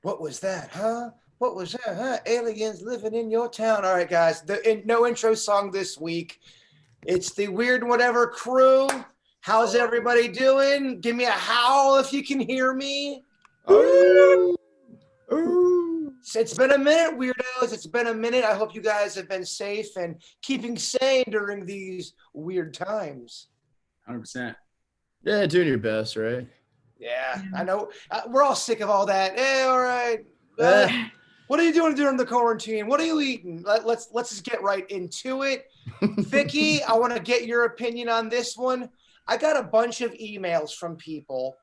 What was that, huh? What was that, huh? Aliens living in your town. All right, guys. No intro song this week. It's the Weird Whatever crew. How's everybody doing? Give me a howl if you can hear me. Oh, oh. It's been a minute, weirdos. It's been a minute. I hope you guys have been safe and keeping sane during these weird times. 100%. Yeah, doing your best, right? Yeah, I know. We're all sick of all that. Hey, all right. What are you doing during the quarantine? What are you eating? Let's just get right into it. Vicky, I want to get your opinion on this one. I got a bunch of emails from people,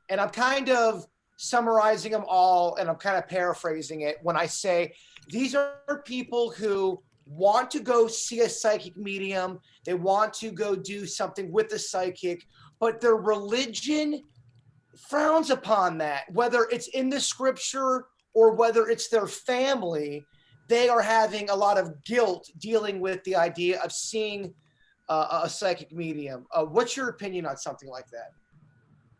and I'm kind of summarizing them all, and I'm kind of paraphrasing it when I say these are people who want to go see a psychic medium. They want to go do something with a psychic, but their religion frowns upon that, whether it's in the scripture or whether it's their family. They are having a lot of guilt dealing with the idea of seeing a psychic medium. What's your opinion on something like that?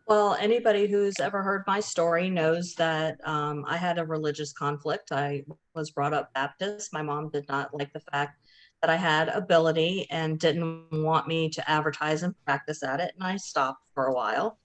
Well, anybody who's ever heard my story knows that I had a religious conflict. I was brought up Baptist. My mom did not like the fact that I had ability and didn't want me to advertise and practice at it, and I stopped for a while.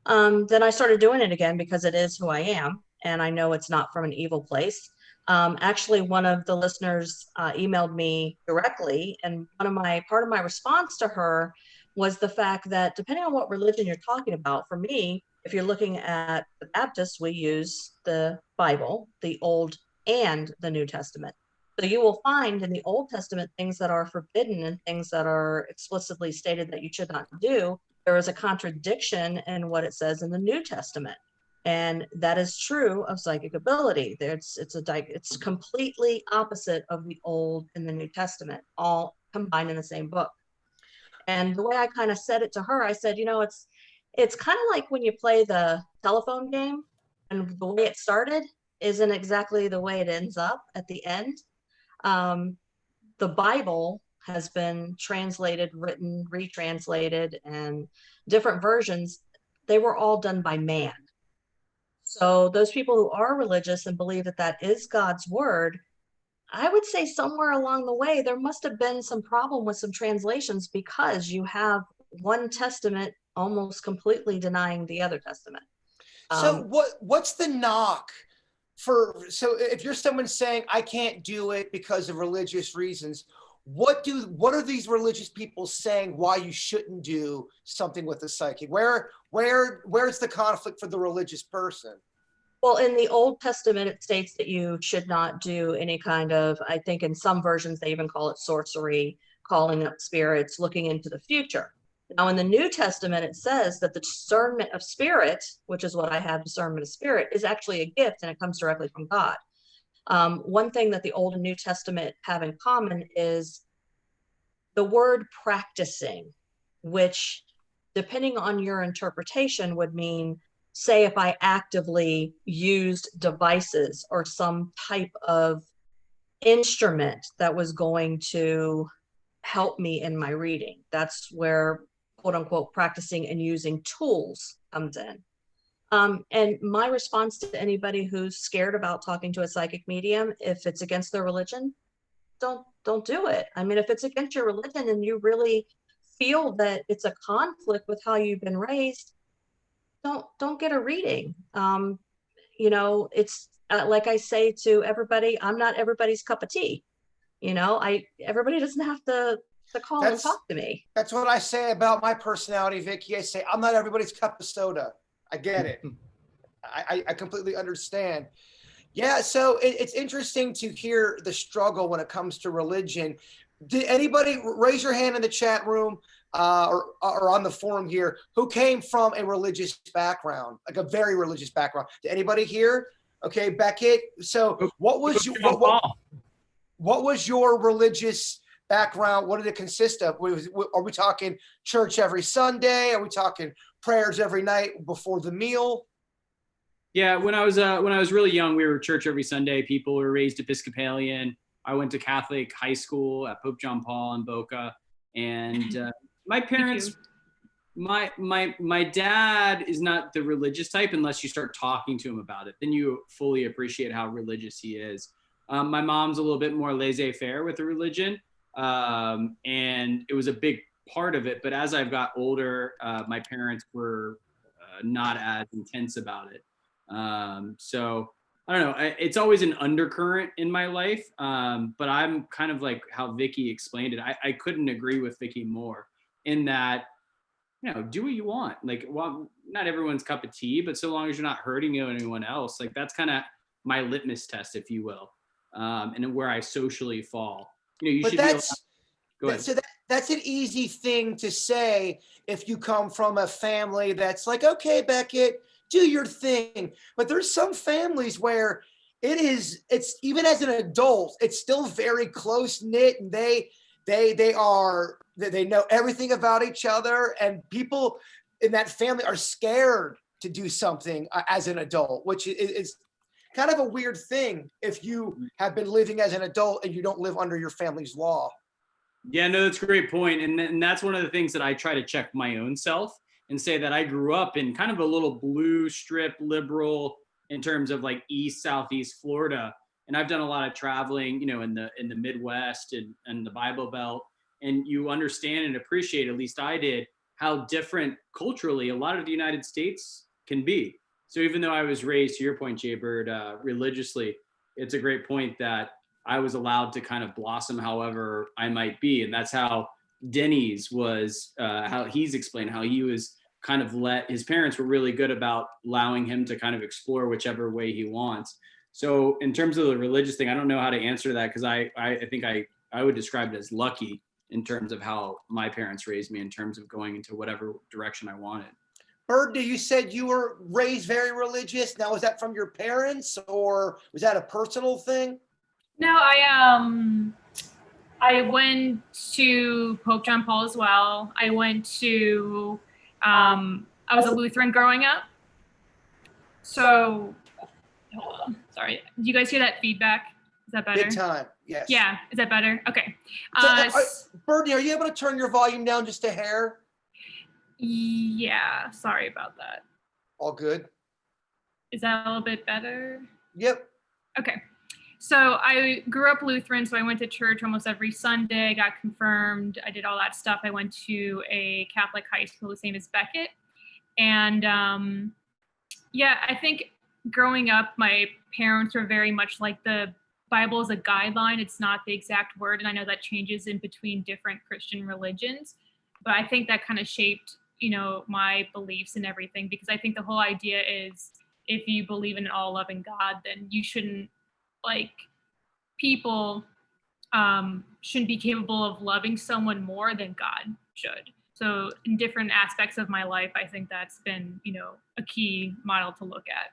Then I started doing it again because it is who I am, and I know it's not from an evil place. Actually, one of the listeners emailed me directly, and part of my response to her was the fact that depending on what religion you're talking about, for me, if you're looking at the Baptists, we use the Bible, the Old and the New Testament. So you will find in the Old Testament things that are forbidden and things that are explicitly stated that you should not do. There is a contradiction in what it says in the New Testament. And that is true of psychic ability. It's completely opposite of the Old and the New Testament, all combined in the same book. And the way I kind of said it to her, I said, it's kind of like when you play the telephone game and the way it started isn't exactly the way it ends up at the end. The Bible has been translated, written, retranslated, and different versions. They were all done by man. So those people who are religious and believe that that is God's word, I would say somewhere along the way, there must have been some problem with some translations because you have one testament almost completely denying the other testament. So what's the knock so if you're someone saying I can't do it because of religious reasons, what are these religious people saying why you shouldn't do something with a psychic? Where's the conflict for the religious person? Well, in the Old Testament, it states that you should not do any kind of, I think in some versions, they even call it sorcery, calling up spirits, looking into the future. Now, in the New Testament, it says that the discernment of spirit, which is what I have, discernment of spirit, is actually a gift and it comes directly from God. One thing that the Old and New Testament have in common is the word practicing, which, depending on your interpretation, would mean, say, if I actively used devices or some type of instrument that was going to help me in my reading. That's where, quote unquote, practicing and using tools comes in. And my response to anybody who's scared about talking to a psychic medium, if it's against their religion, don't do it. I mean, if it's against your religion and you really feel that it's a conflict with how you've been raised, don't get a reading. It's like I say to everybody, I'm not everybody's cup of tea. Everybody doesn't have to call and talk to me. That's what I say about my personality, Vicky. I say I'm not everybody's cup of soda. I get it. I completely understand. Yeah, so it's interesting to hear the struggle when it comes to religion. Did anybody raise your hand in the chat room or on the forum here who came from a religious background, like a very religious background? Did anybody here? Okay, Beckett. So what was your religious background? What did it consist of? Are we talking church every Sunday? Are we talking prayers every night before the meal? Yeah, when I was really young, we were church every Sunday. People were raised Episcopalian. I went to Catholic high school at Pope John Paul in Boca, and my parents My dad is not the religious type unless you start talking to him about it. Then you fully appreciate how religious he is. My mom's a little bit more laissez-faire with the religion, and it was a big part of it. But as I've got older, my parents were not as intense about it. So I don't know. It's always an undercurrent in my life, but I'm kind of like how Vicky explained it. I couldn't agree with Vicky more in that, do what you want. Like, well, not everyone's cup of tea, but so long as you're not hurting anyone else, like that's kind of my litmus test, if you will, and where I socially fall. You But should go ahead. So that's an easy thing to say if you come from a family that's like, okay, Beckett, do your thing. But there's some families where it's even as an adult, it's still very close knit, and they know everything about each other, and people in that family are scared to do something as an adult, which is kind of a weird thing if you have been living as an adult and you don't live under your family's law. Yeah, no, that's a great point. And that's one of the things that I try to check my own self and say that I grew up in kind of a little blue strip liberal in terms of like East, Southeast Florida. And I've done a lot of traveling, in the Midwest and the Bible Belt. And you understand and appreciate, at least I did, how different culturally a lot of the United States can be. So even though I was raised, to your point, Jaybird, religiously, it's a great point that I was allowed to kind of blossom however I might be. And that's how Denny's was, how he's explained how he was kind of his parents were really good about allowing him to kind of explore whichever way he wants. So in terms of the religious thing, I don't know how to answer that, because I think I would describe it as lucky in terms of how my parents raised me in terms of going into whatever direction I wanted. Bird, you said you were raised very religious. Now, was that from your parents, or was that a personal thing? No, I went to Pope John Paul as well. I went to, I was a Lutheran growing up. So, hold on, sorry. Do you guys hear that feedback? Is that better? Big time, yes. Yeah, is that better? Okay. Birdie, are you able to turn your volume down just a hair? Yeah, sorry about that. All good. Is that a little bit better? Yep. Okay. So I grew up Lutheran, so I went to church almost every Sunday, got confirmed. I did all that stuff. I went to a Catholic high school, the same as Beckett. And I think growing up, my parents were very much like the Bible is a guideline. It's not the exact word. And I know that changes in between different Christian religions. But I think that kind of shaped, my beliefs and everything, because I think the whole idea is if you believe in an all-loving God, then you shouldn't, people shouldn't be capable of loving someone more than God should. So in different aspects of my life, I think that's been, a key model to look at.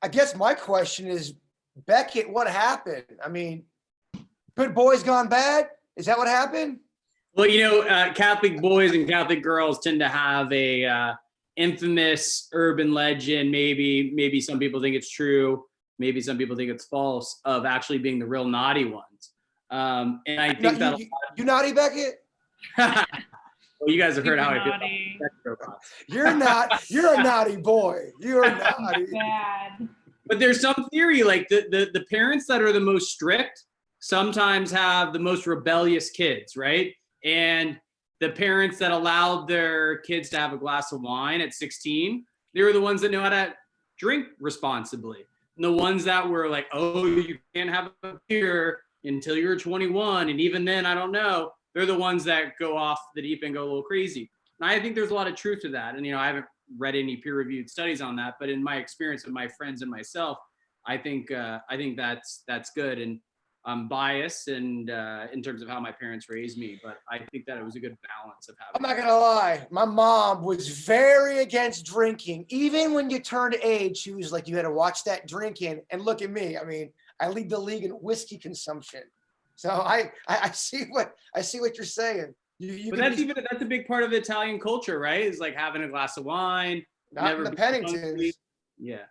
I guess my question is, Beckett, what happened? I mean, good boys gone bad? Is that what happened? Well, Catholic boys and Catholic girls tend to have a infamous urban legend. Maybe some people think it's true. Maybe some people think it's false, of actually being the real naughty ones. And I think that you naughty, Beckett? Well, you guys have heard how I feel. You're a naughty boy. You're naughty. Bad. But there's some theory, like the parents that are the most strict sometimes have the most rebellious kids, right? And the parents that allowed their kids to have a glass of wine at 16, they were the ones that know how to drink responsibly. And the ones that were like, oh, you can't have a beer until you're 21. And even then, I don't know. They're the ones that go off the deep end, go a little crazy. And I think there's a lot of truth to that. And, I haven't read any peer-reviewed studies on that, but in my experience with my friends and myself, I think that's good. And I'm biased and in terms of how my parents raised me, but I think that it was a good balance of having. I'm not gonna lie, my mom was very against drinking. Even when you turned age, she was like, you had to watch that drinking. And look at me. I mean, I lead the league in whiskey consumption. So I see what you're saying. But that's a big part of Italian culture, right? Is like having a glass of wine. Not in the Penningtons. Yeah.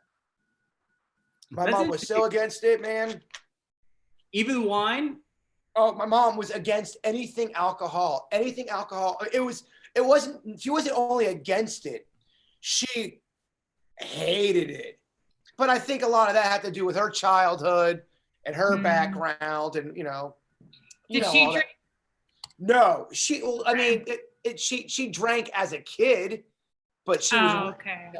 My mom was so against it, man. Even wine? Oh, my mom was against anything alcohol. Anything alcohol. It was she wasn't only against it, she hated it. But I think a lot of that had to do with her childhood and her background, and Did she all that. drink? No, I mean, she drank as a kid, but she was, Okay.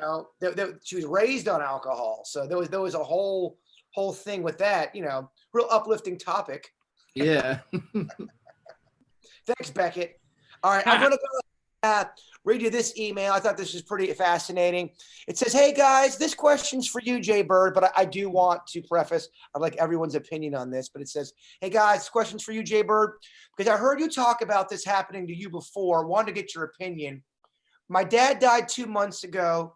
she was raised on alcohol. So there was a whole thing with that, real uplifting topic. Yeah. Thanks, Beckett. All right, I'm going to go read you this email. I thought this was pretty fascinating. It says, hey, guys, this question's for you, Jay Bird, but I do want to preface, I'd like everyone's opinion on this, but it says, hey, guys, this question's for you, Jay Bird, because I heard you talk about this happening to you before. Wanted to get your opinion. My dad died 2 months ago.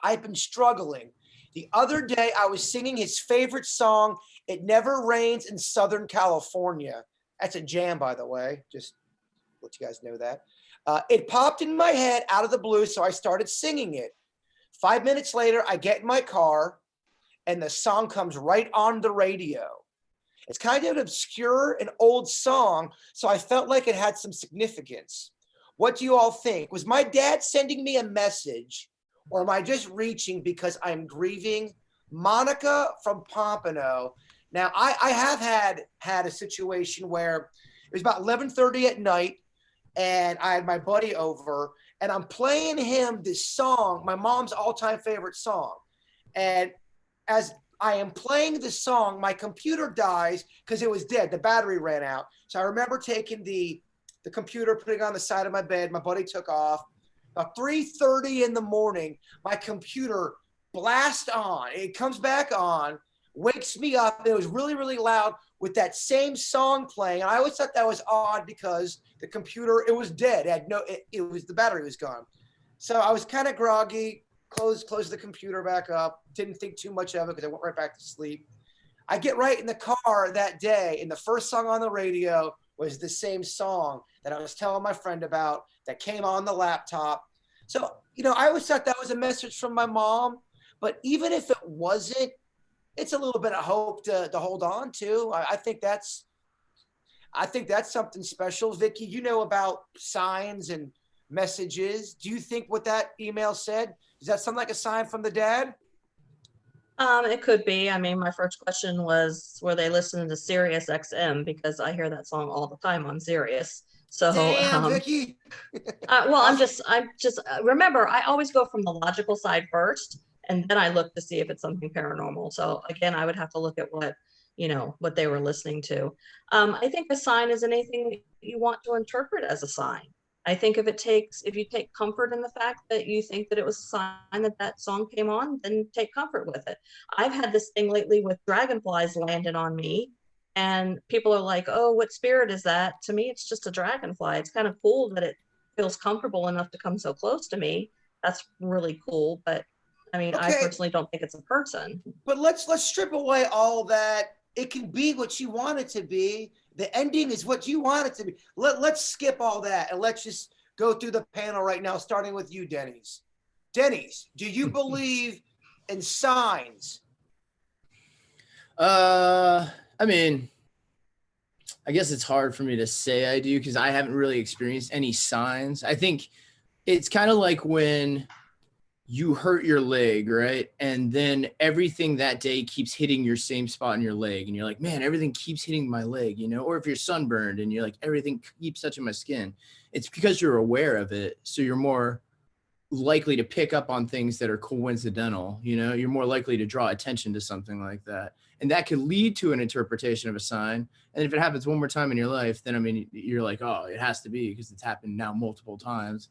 I've been struggling. The other day, I was singing his favorite song, It Never Rains in Southern California. That's a jam, by the way. Just let you guys know that. It popped in my head out of the blue, so I started singing it. 5 minutes later, I get in my car, and the song comes right on the radio. It's kind of an obscure and old song, so I felt like it had some significance. What do you all think? Was my dad sending me a message, or am I just reaching because I'm grieving? Monica from Pompano. Now, I have had a situation where it was about 11:30 at night, and I had my buddy over, and I'm playing him this song, my mom's all-time favorite song. And as I am playing the song, my computer dies because it was dead. The battery ran out. So I remember taking the computer, putting it on the side of my bed. My buddy took off. About 3:30 in the morning, my computer blasts on. It comes back on, wakes me up. It was really, really loud with that same song playing. And I always thought that was odd because the computer, it was dead. It was the battery was gone. So I was kind of groggy, closed the computer back up, didn't think too much of it because I went right back to sleep. I get right in the car that day, and the first song on the radio was the same song that I was telling my friend about that came on the laptop. So, I always thought that was a message from my mom, but even if it wasn't, it's a little bit of hope to hold on to. I think that's something special. Vicky, you know about signs and messages. Do you think what that email said, does that sound like a sign from the dad? It could be. I mean, my first question was, were they listening to Sirius XM? Because I hear that song all the time on Sirius. So, Damn, Vicky. well, I'm just remember, I always go from the logical side first, and then I look to see if it's something paranormal. So again, I would have to look at what they were listening to. I think a sign is anything you want to interpret as a sign. I think if you take comfort in the fact that you think that it was a sign that song came on, then take comfort with it. I've had this thing lately with dragonflies landing on me, and people are like, oh, what spirit is that? To me, it's just a dragonfly. It's kind of cool that it feels comfortable enough to come so close to me. That's really cool. But I mean, I personally don't think it's a person. But let's strip away all that. It can be what you want it to be. The ending is what you want it to be. Let's skip all that and let's just go through the panel right now, starting with you, Denny's. Denny's, do you believe in signs? I mean, I guess it's hard for me to say I do because I haven't really experienced any signs. I think it's kind of like when you hurt your leg, right? And then everything that day keeps hitting your same spot in your leg. And you're like, man, everything keeps hitting my leg, Or if you're sunburned and you're like, everything keeps touching my skin. It's because you're aware of it. So you're more likely to pick up on things that are coincidental. You're more likely to draw attention to something like that. And that could lead to an interpretation of a sign. And if it happens one more time in your life, then, I mean, you're like, oh, it has to be because it's happened now multiple times.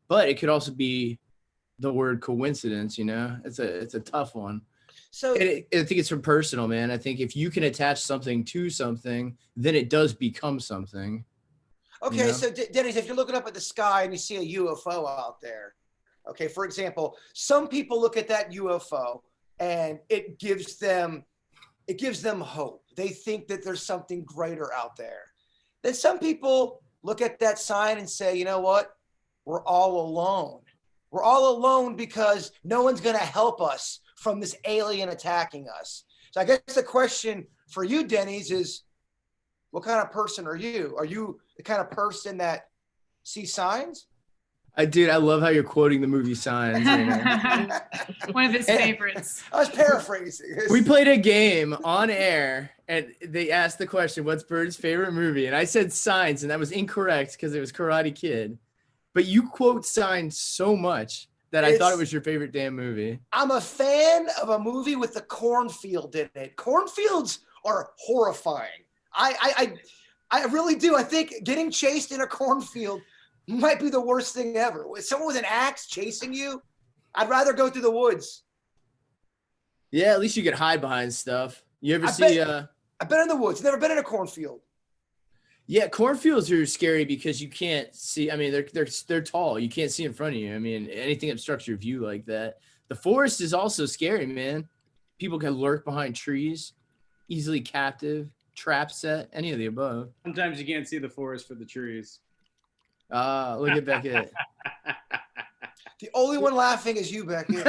But it could also be the word coincidence, it's a tough one. So I think it's from personal, man. I think if you can attach something to something, then it does become something. Okay. So Dennis, if you're looking up at the sky and you see a UFO out there, okay, for example, some people look at that UFO and it gives them hope. They think that there's something greater out there. Then some people look at that sign and say, you know what? We're all alone. We're all alone because no one's going to help us from this alien attacking us. So I guess the question for you, Denny's, is what kind of person are you? Are you the kind of person that sees signs? I love how you're quoting the movie Signs right now. One of his favorites. I was paraphrasing. We played a game on air and they asked the question, what's Bird's favorite movie? And I said Signs, and that was incorrect because it was Karate Kid. But you quote Signs so much that I thought it was your favorite damn movie. I'm a fan of a movie with the cornfield in it. Cornfields are horrifying. I really do. I think getting chased in a cornfield might be the worst thing ever. With someone with an axe chasing you, I'd rather go through the woods. Yeah, at least you could hide behind stuff. You ever see? I've been in the woods. Never been in a cornfield. Yeah, cornfields are scary because you can't see. I mean, they're tall. You can't see in front of you. I mean, anything obstructs your view like that. The forest is also scary, man. People can lurk behind trees, easily captive, trap set, any of the above. Sometimes you can't see the forest for the trees. Look at Beckett. The only one laughing is you, Beckett.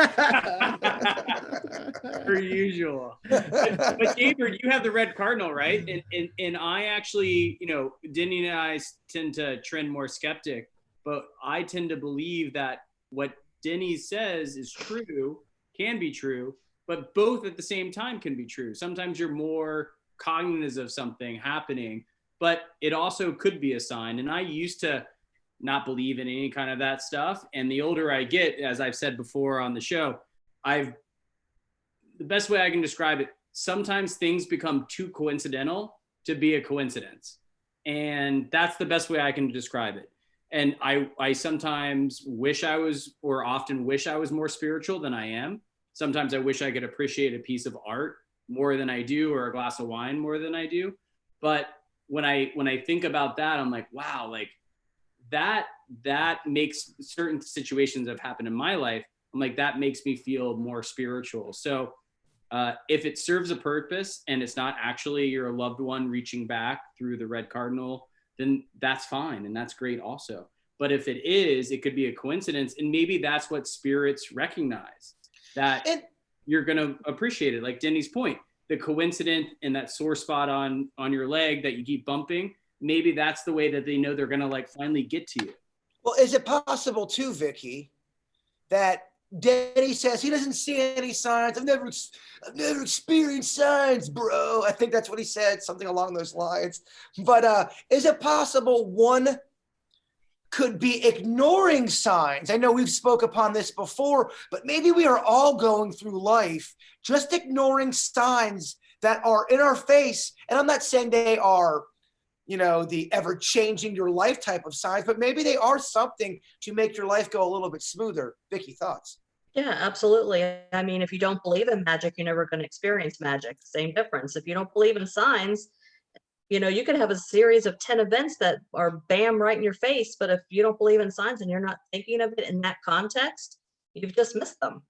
Per usual. But Gabriel, you have the red cardinal, right? And I actually, Denny and I tend to trend more skeptic, but I tend to believe that what Denny says is true, can be true, but both at the same time can be true. Sometimes you're more cognizant of something happening, but it also could be a sign. And I used to not believe in any kind of that stuff. And the older I get, as I've said before on the show, the best way I can describe it, sometimes things become too coincidental to be a coincidence. And that's the best way I can describe it. And I sometimes often wish I was more spiritual than I am. Sometimes I wish I could appreciate a piece of art more than I do, or a glass of wine more than I do. But when I think about that, I'm like, wow, like that makes certain situations that have happened in my life, I'm like, that makes me feel more spiritual. So if it serves a purpose and it's not actually your loved one reaching back through the red cardinal, then that's fine. And that's great also. But if it is, it could be a coincidence. And maybe that's what spirits recognize, that you're going to appreciate it. Like Denny's point, the coincidence and that sore spot on your leg that you keep bumping, maybe that's the way that they know they're going to like finally get to you. Well, is it possible too, Vicky, that Denny says he doesn't see any signs? I've never experienced signs, bro. I think that's what he said, something along those lines. But is it possible one could be ignoring signs? I know we've spoke upon this before, but maybe we are all going through life just ignoring signs that are in our face. And I'm not saying they are, the ever-changing your life type of signs, but maybe they are something to make your life go a little bit smoother. Vicky, thoughts? Yeah, absolutely. I mean, if you don't believe in magic, you're never going to experience magic. Same difference. If you don't believe in signs, you could have a series of 10 events that are bam right in your face, but if you don't believe in signs and you're not thinking of it in that context, you've just missed them.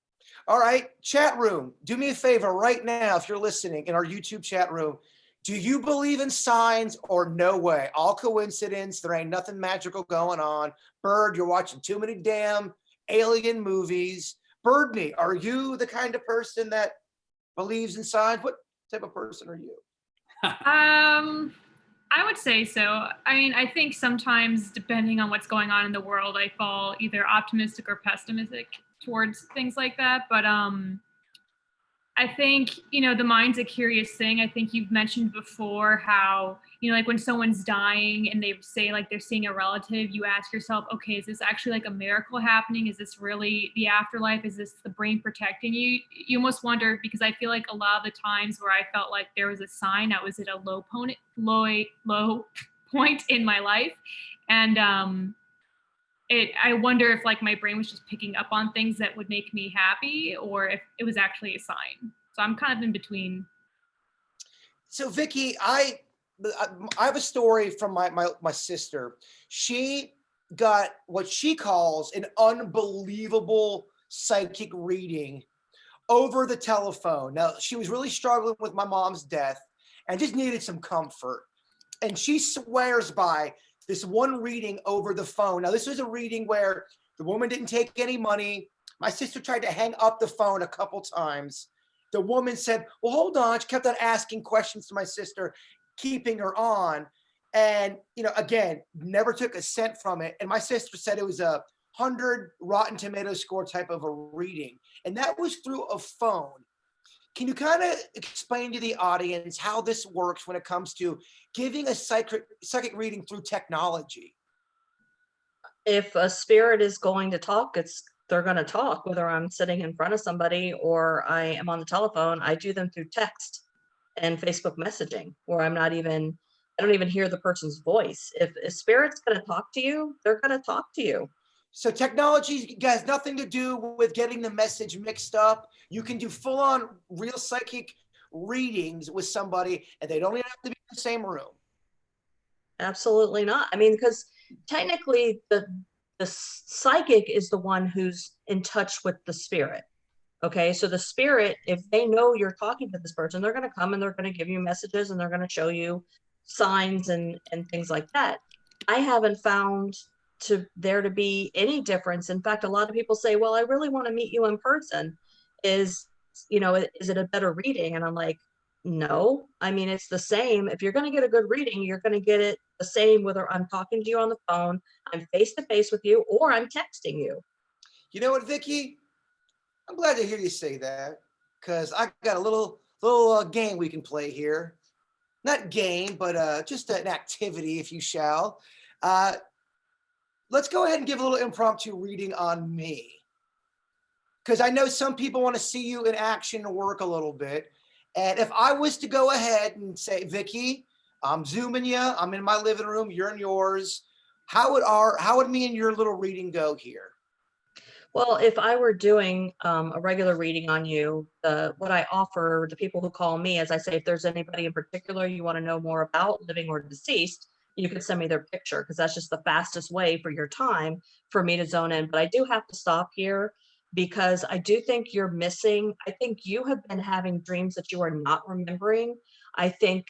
All right, chat room, do me a favor right now if you're listening in our YouTube chat room. Do you believe in signs or no way? All coincidence. There ain't nothing magical going on. Bird, you're watching too many damn alien movies. Birdney, are you the kind of person that believes in signs? What type of person are you? I would say so. I mean, I think sometimes depending on what's going on in the world, I fall either optimistic or pessimistic towards things like that. But I think, the mind's a curious thing. I think you've mentioned before how, like when someone's dying and they say like they're seeing a relative, you ask yourself, okay, is this actually like a miracle happening? Is this really the afterlife? Is this the brain protecting you? You almost wonder, because I feel like a lot of the times where I felt like there was a sign, I was at a low point in my life. And I wonder if like my brain was just picking up on things that would make me happy, or if it was actually a sign. So I'm kind of in between. So Vicky, I have a story from my sister. She got what she calls an unbelievable psychic reading over the telephone. Now, she was really struggling with my mom's death and just needed some comfort. And she swears by this one reading over the phone. Now, this was a reading where the woman didn't take any money. My sister tried to hang up the phone a couple times. The woman said, well, hold on. She kept on asking questions to my sister, keeping her on. And, again, never took a cent from it. And my sister said it was a 100 Rotten Tomato score type of a reading, and that was through a phone. Can you kind of explain to the audience how this works when it comes to giving a psychic reading through technology? If a spirit is going to talk, they're going to talk, whether I'm sitting in front of somebody or I am on the telephone. I do them through text and Facebook messaging, where I don't even hear the person's voice. If a spirit's going to talk to you, they're going to talk to you. So technology has nothing to do with getting the message mixed up. You can do full-on real psychic readings with somebody, and they don't even have to be in the same room. Absolutely not. I mean, because technically the psychic is the one who's in touch with the spirit. Okay, so the spirit, if they know you're talking to this person, they're going to come and they're going to give you messages and they're going to show you signs and things like that. I haven't found there to be any difference. In fact, a lot of people say, well, I really want to meet you in person. Is it a better reading? And I'm like, no. I mean, it's the same. If you're going to get a good reading, you're going to get it the same whether I'm talking to you on the phone, I'm face to face with you, or I'm texting you. You know what, Vicki? I'm glad to hear you say that, because I got a little game we can play here. Not game, but just an activity, if you shall. Let's go ahead and give a little impromptu reading on me, because I know some people want to see you in action and work a little bit. And if I was to go ahead and say, Vicki, I'm Zooming you, I'm in my living room, you're in yours, how would me and your little reading go here? Well, if I were doing a regular reading on you, what I offer the people who call me is I say, if there's anybody in particular you want to know more about, living or deceased, you can send me their picture, because that's just the fastest way for your time for me to zone in. But I do have to stop here, because I do think you're missing. I think you have been having dreams that you are not remembering. I think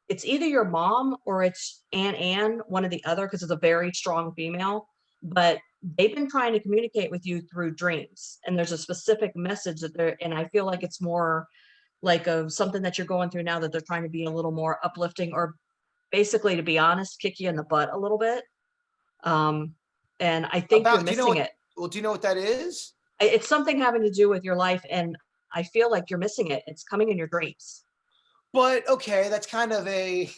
it's either your mom or it's Aunt Anne, one or the other, because it's a very strong female. But they've been trying to communicate with you through dreams, and there's a specific message and I feel like it's more like something that you're going through now, that they're trying to be a little more uplifting, or basically, to be honest, kick you in the butt a little bit. And I think you're missing it. Well, do you know what that is? It's something having to do with your life, and I feel like you're missing it. It's coming in your dreams. But okay, that's kind of a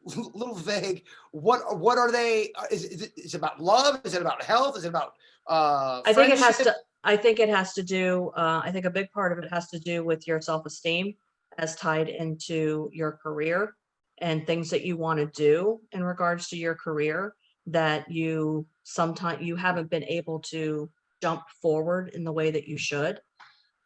little vague. What are they? Is it about love? Is it about health? Is it about I think it has to. I think it has to do. I think a big part of it has to do with your self-esteem, as tied into your career and things that you want to do in regards to your career, that you haven't been able to jump forward in the way that you should.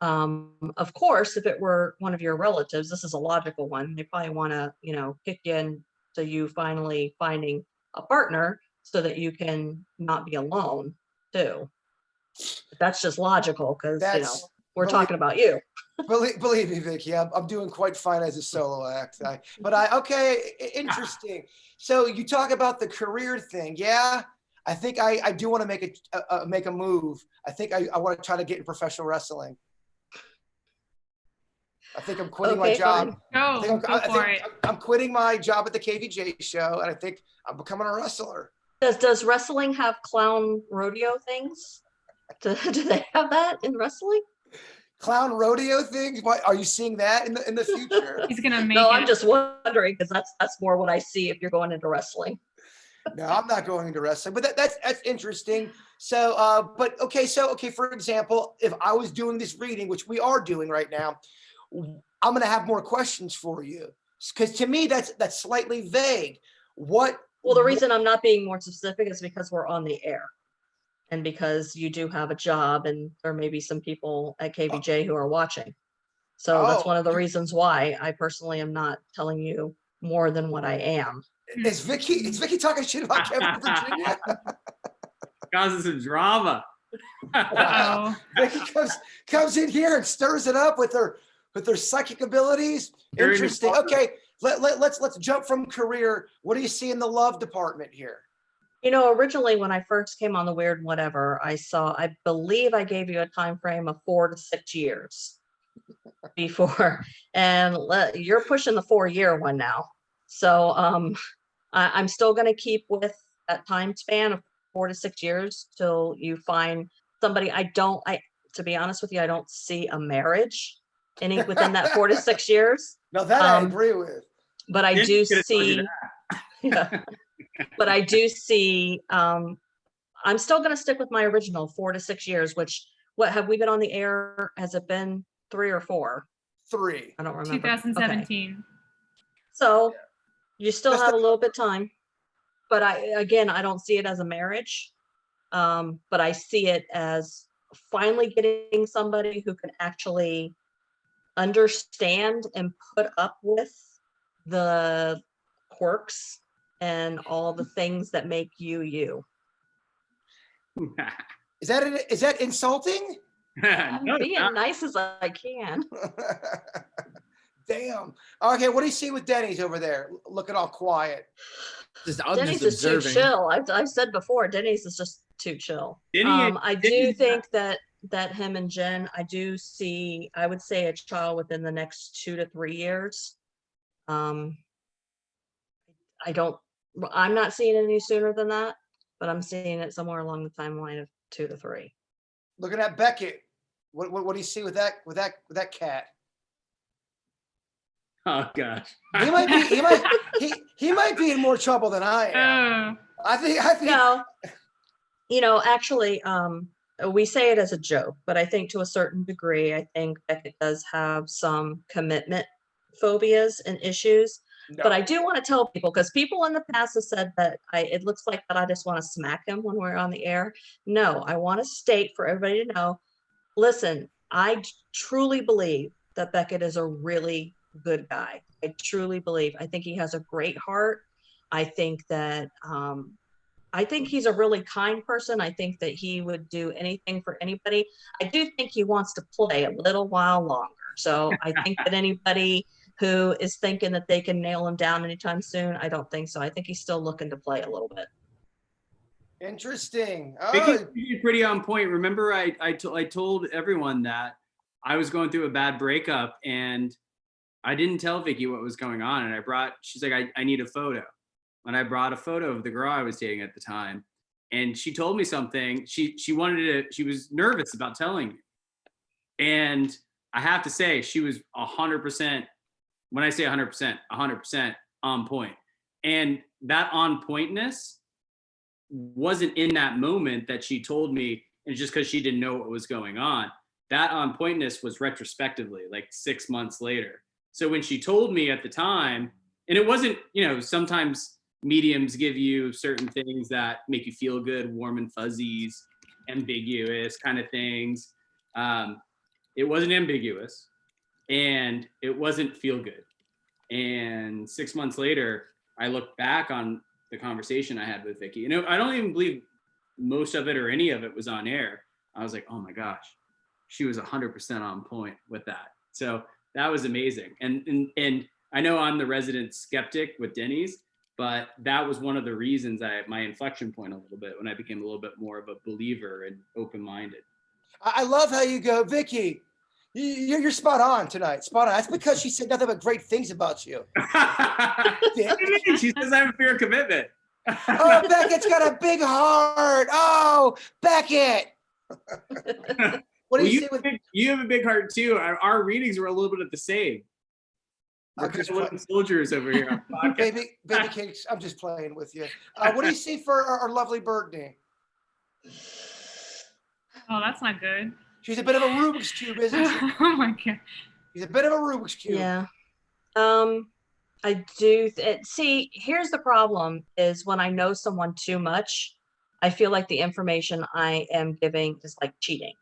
Of course, if it were one of your relatives, this is a logical one. They probably want to, kick in to you finally finding a partner so that you can not be alone too. That's just logical, because we're talking about you. Believe me, Vicki, I'm doing quite fine as a solo act. Okay, interesting. So you talk about the career thing. Yeah, I think I do want to make a move. I think I want to try to get in professional wrestling. I think I'm quitting my job. I'm quitting my job at the KVJ show, and I think I'm becoming a wrestler. Does wrestling have clown rodeo things? Do they have that in wrestling? Clown rodeo things? What, are you seeing that in the future? He's gonna make No, I'm just wondering, because that's more what I see if you're going into wrestling. No, I'm not going into wrestling, but that's interesting. So, for example, if I was doing this reading, which we are doing right now, I'm going to have more questions for you, because to me that's slightly vague. Well, the reason I'm not being more specific is because we're on the air, and because you do have a job, and there may be some people at KVJ who are watching. So that's one of the reasons why I personally am not telling you more than what I am. Is Vicki talking shit about Kevin Virginia? Causes some drama. Wow. Vicki comes in here and stirs it up with her psychic abilities. Interesting. Okay, let's jump from career. What do you see in the love department here? Originally when I first came on the Weird Whatever, I believe I gave you a time frame of 4 to 6 years before, and you're pushing the 4-year one now. So I'm still going to keep with that time span of 4 to 6 years till you find somebody. To be honest with you, I don't see a marriage within that 4 to 6 years. No, that I agree with. But I Didn't do get to tell you see, yeah, but I do see, I'm still going to stick with my original 4 to 6 years, which, what have we been on the air? Has it been 3 or 4? 3. I don't remember. Okay. 2017. So you still Just have a little bit of time, but I don't see it as a marriage. But I see it as finally getting somebody who can actually understand and put up with the quirks and all the things that make you you. Is that insulting? I'm No, it's being not. nice as I can. Damn. Okay, what do you see with Denny's over there? Looking all quiet. I'm Denny's just is too observing. chill. I've said before, Denny's is just too chill. I do Denny's- think that him and Jen, I would say a child within the next 2 to 3 years. I'm not seeing it any sooner than that, but I'm seeing it somewhere along the timeline of 2 to 3. Looking at Beckett. What do you see with that cat? Oh gosh. He might be in more trouble than I am. Oh, I think No, actually, we say it as a joke, but I think to a certain degree, I think Beckett does have some commitment phobias and issues. no. But I do want to tell people, because people in the past have said that it looks like that I just want to smack him when we're on the air. No, I want to state for everybody to know, listen, I truly believe that Beckett is a really good guy. I truly believe. I think he has a great heart. I think that I think he's a really kind person. I think that he would do anything for anybody. I do think he wants to play a little while longer. So I think that anybody who is thinking that they can nail him down anytime soon, I don't think so. I think he's still looking to play a little bit. Interesting. Vicky's Oh, pretty on point. Remember, I told everyone that I was going through a bad breakup and I didn't tell Vicky what was going on. And she's like, I need a photo. And I brought a photo of the girl I was dating at the time. And she told me something. She was nervous about telling me. And I have to say, she was 100%, when I say 100% on point. And that on pointness wasn't in that moment that she told me, and just because she didn't know what was going on. That on pointness was retrospectively, like 6 months later. So when she told me at the time, and it wasn't, sometimes mediums give you certain things that make you feel good, warm and fuzzies, ambiguous kind of things. It wasn't ambiguous and it wasn't feel good. And 6 months later, I looked back on the conversation I had with Vicky. I don't even believe most of it or any of it was on air. I was like, oh my gosh, she was 100% on point with that. So that was amazing. And I know I'm the resident skeptic with Denny's, but that was one of the reasons my inflection point a little bit when I became a little bit more of a believer and open-minded. I love how you go, Vicky. You're spot on tonight. Spot on. That's because she said nothing but great things about you. What do you mean? She says I have a fear of commitment. Oh, Beckett's got a big heart. Oh, Beckett. What do you see with? You have a big heart too. Our readings were a little bit of the same. We're kind of little soldiers over here on the podcast. Baby cakes. I'm just playing with you. What do you see for our lovely Brittany? oh, that's not good. She's a bit of a Rubik's Cube, isn't she? Oh my god. She's a bit of a Rubik's Cube. Yeah. I do. See, here's the problem is when I know someone too much, I feel like the information I am giving is like cheating.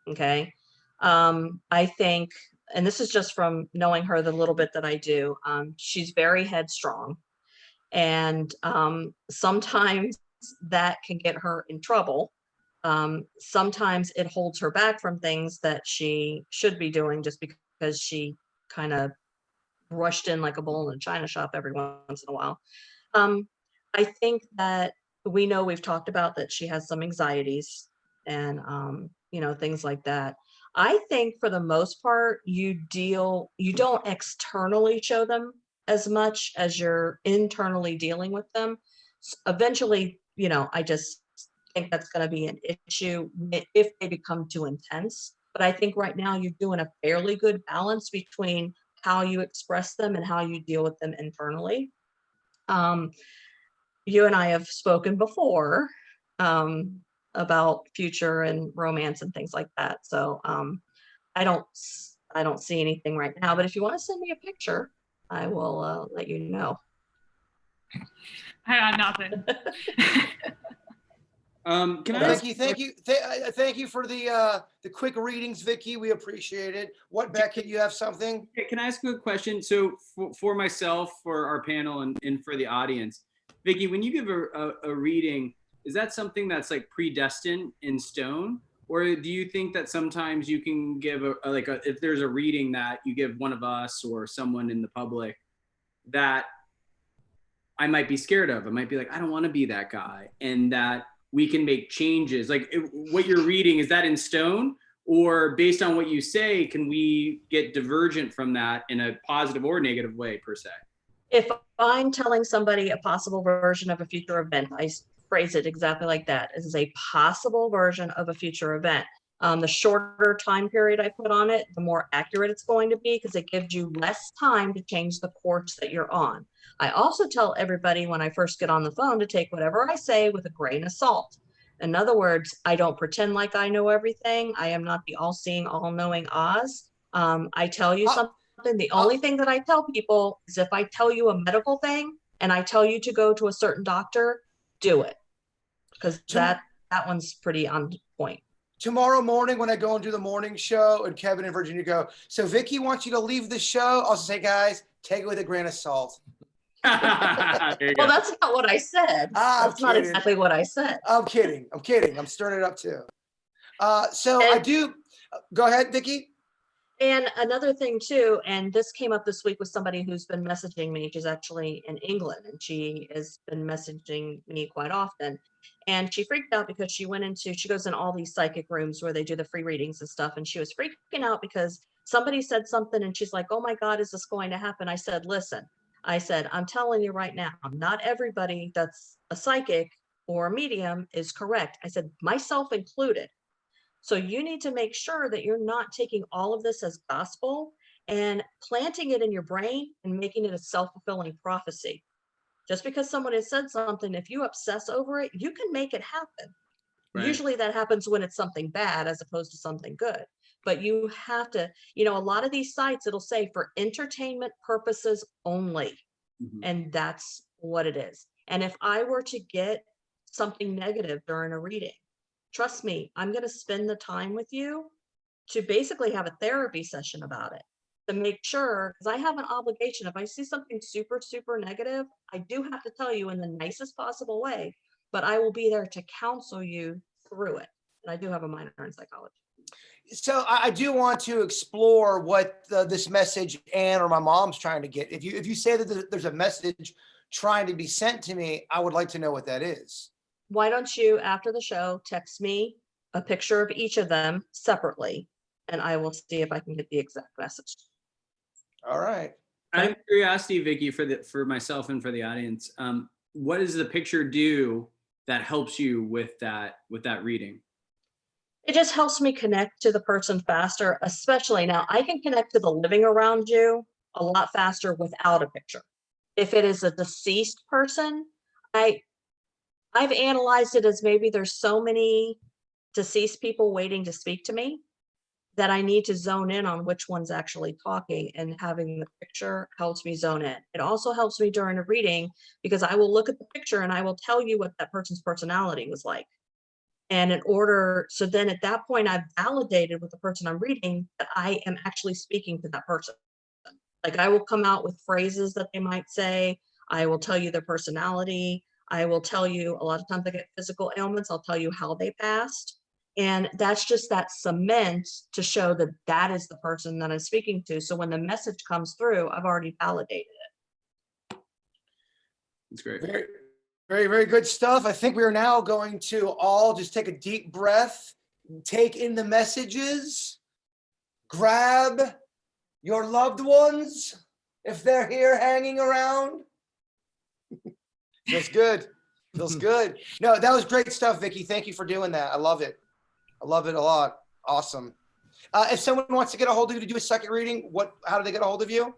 Okay. I think, and this is just from knowing her the little bit that I do, she's very headstrong. And sometimes that can get her in trouble. Sometimes it holds her back from things that she should be doing just because she kind of rushed in like a bull in a china shop every once in a while. I think that we've talked about that she has some anxieties and, things like that. I think for the most part, you don't externally show them as much as you're internally dealing with them. Eventually, I just think that's going to be an issue if they become too intense. But I think right now you're doing a fairly good balance between how you express them and how you deal with them internally. You and I have spoken before about future and romance and things like that. So I don't see anything right now. But if you want to send me a picture, I will let you know. I got nothing. Can I ask, Thank you for the quick readings, Vicky. We appreciate it. What, Beckett, you have something? can I ask you a question? So for myself, for our panel, and for the audience, Vicky, when you give a reading, is that something that's like predestined in stone? Or do you think that sometimes you can give if there's a reading that you give one of us or someone in the public that I might be scared of? I might be like, I don't want to be that guy, and that we can make changes. Like what you're reading, is that in stone, or based on what you say, can we get divergent from that in a positive or negative way per se? If I'm telling somebody a possible version of a future event, I phrase it exactly like that. This is a possible version of a future event. The shorter time period I put on it, the more accurate it's going to be, because it gives you less time to change the course that you're on. I also tell everybody when I first get on the phone to take whatever I say with a grain of salt. In other words, I don't pretend like I know everything. I am not the all-seeing, all-knowing Oz. I tell you something. The only thing that I tell people is if I tell you a medical thing and I tell you to go to a certain doctor, do it. Because that one's pretty on point. Tomorrow morning when I go and do the morning show and Kevin and Virginia go, so Vicky wants you to leave the show, I'll say, guys, take it with a grain of salt. There you go. Well, that's not what I said. That's not exactly what I said. I'm kidding. I'm stirring it up too. Go ahead, Vicky. And another thing too, and this came up this week with somebody who's been messaging me. She's actually in England and she has been messaging me quite often. And she freaked out because she goes in all these psychic rooms where they do the free readings and stuff. And she was freaking out because somebody said something and she's like, oh my God, is this going to happen? I said, listen, I'm telling you right now, not everybody that's a psychic or a medium is correct. I said, myself included. So you need to make sure that you're not taking all of this as gospel and planting it in your brain and making it a self-fulfilling prophecy. Just because someone has said something, if you obsess over it, you can make it happen. Right. Usually that happens when it's something bad as opposed to something good. But you have to, a lot of these sites, it'll say for entertainment purposes only. Mm-hmm. And that's what it is. And if I were to get something negative during a reading, trust me, I'm going to spend the time with you to basically have a therapy session about it to make sure, because I have an obligation. If I see something super, super negative, I do have to tell you in the nicest possible way, but I will be there to counsel you through it. And I do have a minor in psychology. So I do want to explore what this message Anne or my mom's trying to get. If you say that there's a message trying to be sent to me, I would like to know what that is. Why don't you, after the show, text me a picture of each of them separately, and I will see if I can get the exact message. All right. Out of curiosity, Vicky, for myself and for the audience, what does the picture do that helps you with that reading? It just helps me connect to the person faster, especially now. I can connect to the living around you a lot faster without a picture. If it is a deceased person, I've analyzed it as maybe there's so many deceased people waiting to speak to me that I need to zone in on which one's actually talking, and having the picture helps me zone in. It also helps me during a reading because I will look at the picture and I will tell you what that person's personality was like. And so then at that point, I've validated with the person I'm reading that I am actually speaking to that person. Like I will come out with phrases that they might say. I will tell you their personality. I will tell you, a lot of times I get physical ailments. I'll tell you how they passed. And that's just that cement to show that that is the person that I'm speaking to. So when the message comes through, I've already validated it. That's great. Very, very, very good stuff. I think we are now going to all just take a deep breath, take in the messages, grab your loved ones if they're here hanging around. Feels good. Feels good. No, that was great stuff, Vicky. Thank you for doing that. I love it. I love it a lot. Awesome. If someone wants to get a hold of you to do a second reading, how do they get a hold of you?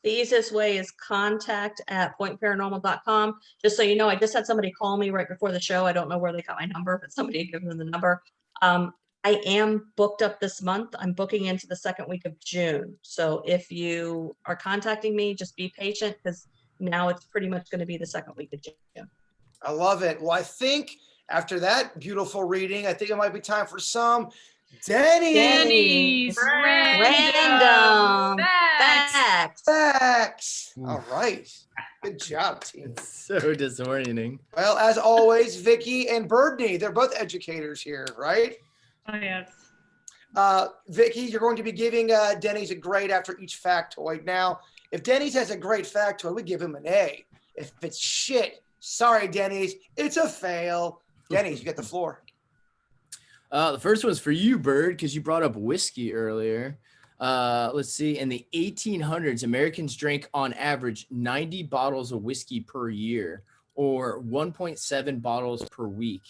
The easiest way is contact@pointparanormal.com. Just so you know, I just had somebody call me right before the show. I don't know where they got my number, but somebody had given them the number. I am booked up this month. I'm booking into the second week of June. So if you are contacting me, just be patient because now it's pretty much going to be the second week of June. I love it. Well, I think after that beautiful reading, I think it might be time for some Denny's Random facts. facts. All right. Good job, team. It's so disorienting. Well, as always, Vicky and Birdney, they're both educators here, right? Oh, yes. Vicky, you're going to be giving Denny's a grade after each factoid. Now, if Denny's has a great factoid, we give him an A. If it's shit, sorry, Denny's, it's a fail. Denny's, you get the floor. The first one's for you, Bird, because you brought up whiskey earlier. Let's see. In the 1800s, Americans drank on average 90 bottles of whiskey per year, or 1.7 bottles per week.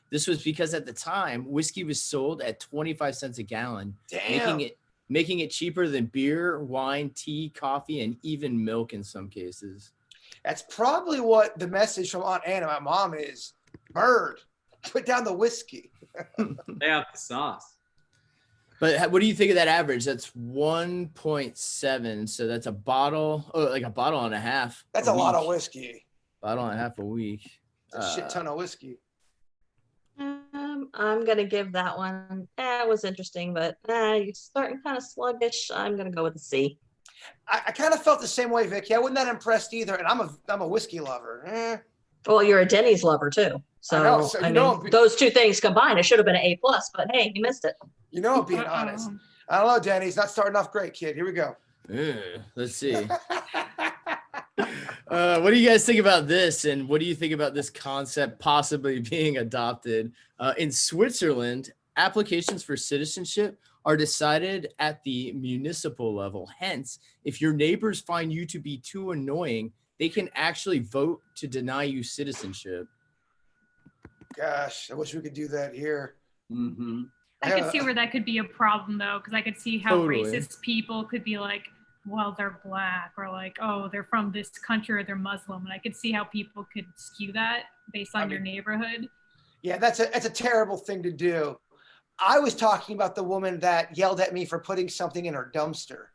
This was because at the time, whiskey was sold at 25 cents a gallon, Damn. making it cheaper than beer, wine, tea, coffee, and even milk in some cases. That's probably what the message from Aunt Anna, my mom, is. Bird, put down the whiskey. Lay out the sauce. But what do you think of that average? That's 1.7. So that's a bottle, like a bottle and a half. That's a lot of week. whiskey. Bottle and a half a week. That's a shit ton of whiskey. I'm going to give that one. It was interesting, but you're starting kind of sluggish. I'm going to go with a C. I kind of felt the same way, Vicky. I wasn't that impressed either, and I'm a whiskey lover. Well, you're a Denny's lover too. So I know, so I you mean, know- those two things combined, it should have been an A+, but hey, you missed it. You know, I'm being honest. I don't know, Denny's not starting off great, kid. Here we go. Let's see. What do you guys think about this? And what do you think about this concept possibly being adopted? In Switzerland, applications for citizenship are decided at the municipal level. Hence, if your neighbors find you to be too annoying, they can actually vote to deny you citizenship. Gosh, I wish we could do that here. Mm-hmm. I could see where that could be a problem though, because I could see how Totally. racist people could be like, well, they're black, or like, oh, they're from this country, or they're Muslim, and I could see how people could skew that based on your neighborhood. Yeah, that's a terrible thing to do. I was talking about the woman that yelled at me for putting something in her dumpster.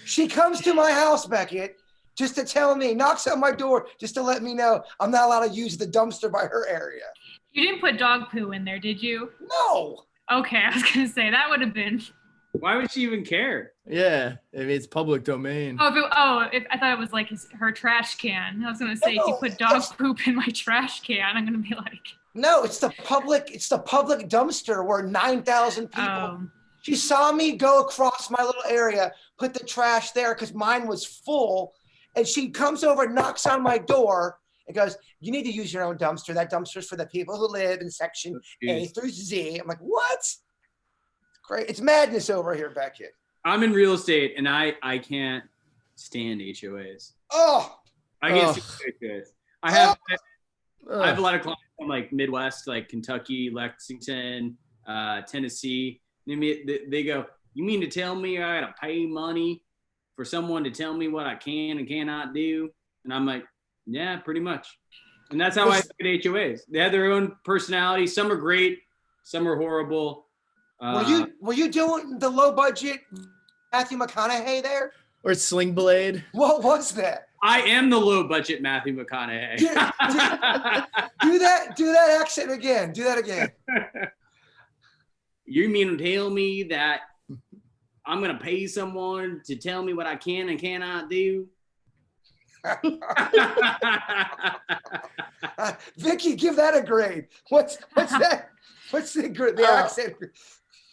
She comes to my house, Beckett, just to tell me, knocks on my door just to let me know I'm not allowed to use the dumpster by her area. You didn't put dog poo in there, did you? No. Okay, I was gonna say that would have been. Why would she even care? Yeah, I mean, it's public domain. I thought it was like her trash can. I was gonna say, if you put dog poop in my trash can, I'm gonna be like. No, it's the public dumpster where 9,000 people. She saw me go across my little area, put the trash there because mine was full, and she comes over and knocks on my door and goes, "You need to use your own dumpster. That dumpster's for the people who live in section A through Z." I'm like, "What?" It's great. It's madness over here, Beckett. I'm in real estate, and I can't stand HOAs. Oh, I can't stand HOAs. I have a lot of clients from like Midwest, like Kentucky, Lexington, Tennessee. They go, "You mean to tell me I gotta pay money for someone to tell me what I can and cannot do?" And I'm like, "Yeah, pretty much." And that's how I look at HOAs. They have their own personality. Some are great, some are horrible. Were you doing the low budget Matthew McConaughey there? Or Sling Blade? What was that? I am the low budget Matthew McConaughey. Do that accent again. Do that again. You mean to tell me that I'm going to pay someone to tell me what I can and cannot do? Vicky, give that a grade. What's that? What's the accent?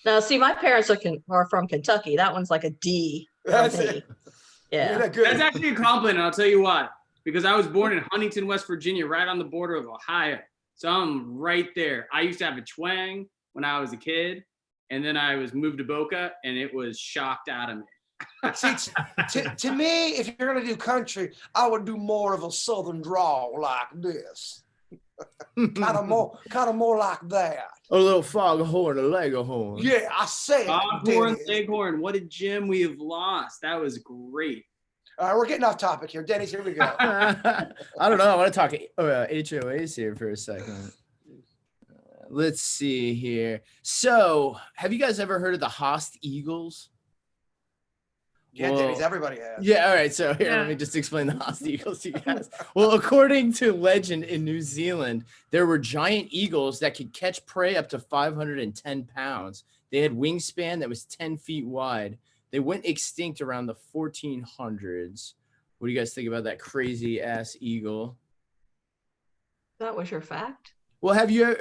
Now, see, my parents are from Kentucky. That one's like a D. That's it. Yeah. That's actually a compliment. I'll tell you why. Because I was born in Huntington, West Virginia, right on the border of Ohio. So I'm right there. I used to have a twang when I was a kid, and then I was moved to Boca, and it was shocked out of me. See, to me, if you're gonna do country, I would do more of a southern drawl like this. kind of more like that. A little foghorn, a leghorn. Yeah, I say it. Foghorn, Denny's. Leghorn. What a gem we have lost. That was great. All right, we're getting off topic here. Denny's, here we go. I don't know. I want to talk HOAs here for a second. Let's see here. So, have you guys ever heard of the Haast Eagles? Yeah, Well, Denny's, everybody has. Yeah, all right. So here, Yeah. let me just explain the Haast Eagles to you guys. Well, according to legend in New Zealand, there were giant eagles that could catch prey up to 510 pounds. They had wingspan that was 10 feet wide. They went extinct around the 1400s. What do you guys think about that crazy ass eagle? That was your fact. Well, have you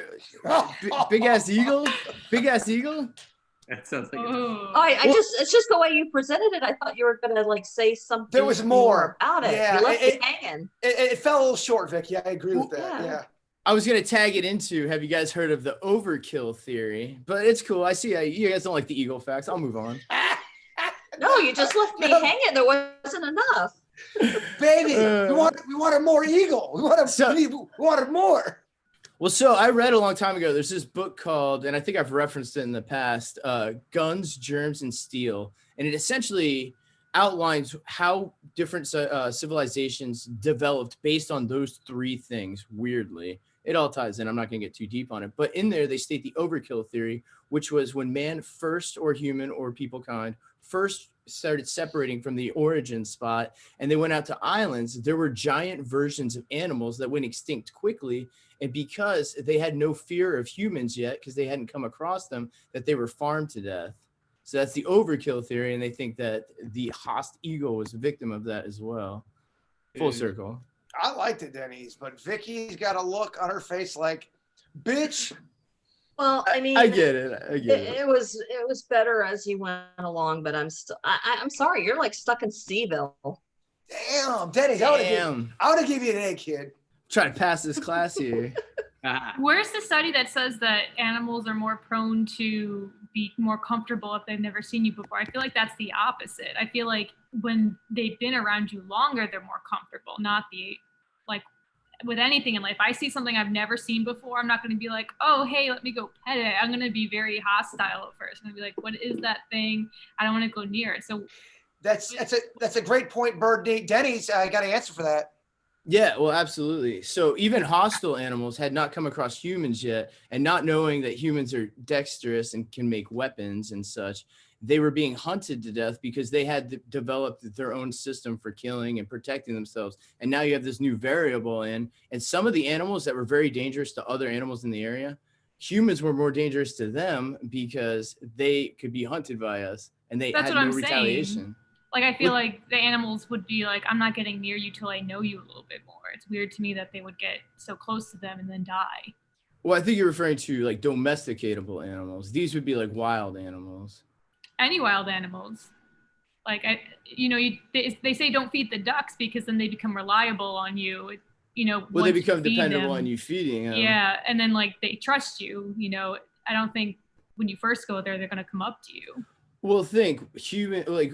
big ass eagle? Big ass eagle? That sounds like Oh. It's just the way you presented it. I thought you were gonna like say something. There was more. about it. Yeah, You left it hanging. It fell a little short, Vicky. I agree with Well, that. yeah. Yeah. I was gonna tag it into. Have you guys heard of the overkill theory? But it's cool. I see you guys don't like the eagle facts. I'll move on. No, you just left me hanging. There wasn't enough. Baby, we wanted more eagle. We wanted more. Well, so I read a long time ago. There's this book called, and I think I've referenced it in the past, Guns, Germs, and Steel, and it essentially outlines how different civilizations developed based on those three things. Weirdly, it all ties in. I'm not going to get too deep on it, but in there they state the overkill theory, which was when man first, or human or people kind, first started separating from the origin spot and they went out to islands. There were giant versions of animals that went extinct quickly, and because they had no fear of humans yet, because they hadn't come across them, that they were farmed to death. So that's the overkill theory, and they think that the Haast eagle was a victim of that as well. Full circle. I liked it, Denny's, but Vicky's got a look on her face like, bitch. Well, I mean, I get it. it was better as you went along, but I'm sorry, you're like stuck in Seaville. Damn, Denny's, I would have given you an A, kid. Trying to pass this class here. Where's the study that says that animals are more prone to be more comfortable if they've never seen you before? I feel like that's the opposite. I feel like when they've been around you longer, they're more comfortable, not the, like, with anything in life. I see something I've never seen before, I'm not going to be like, oh, hey, let me go pet it. I'm going to be very hostile at first. I'm going to be like, what is that thing? I don't want to go near it. So that's a great point, Bird. Denny's, I got an answer for that. Yeah, well, absolutely. So even hostile animals had not come across humans yet, and not knowing that humans are dexterous and can make weapons and such, they were being hunted to death because they had developed their own system for killing and protecting themselves. And now you have this new variable in, and some of the animals that were very dangerous to other animals in the area, humans were more dangerous to them because they could be hunted by us, and they That's had what no I'm retaliation. saying. Like, I feel like the animals would be like, I'm not getting near you till I know you a little bit more. It's weird to me that they would get so close to them and then die. Well, I think you're referring to like domesticatable animals. These would be like wild animals. Any wild animals. Like, they say don't feed the ducks because then they become reliable on you. Well, they once you become feed dependable them. on you feeding them. Yeah, and then like they trust you. I don't think when you first go there, they're going to come up to you. Well, think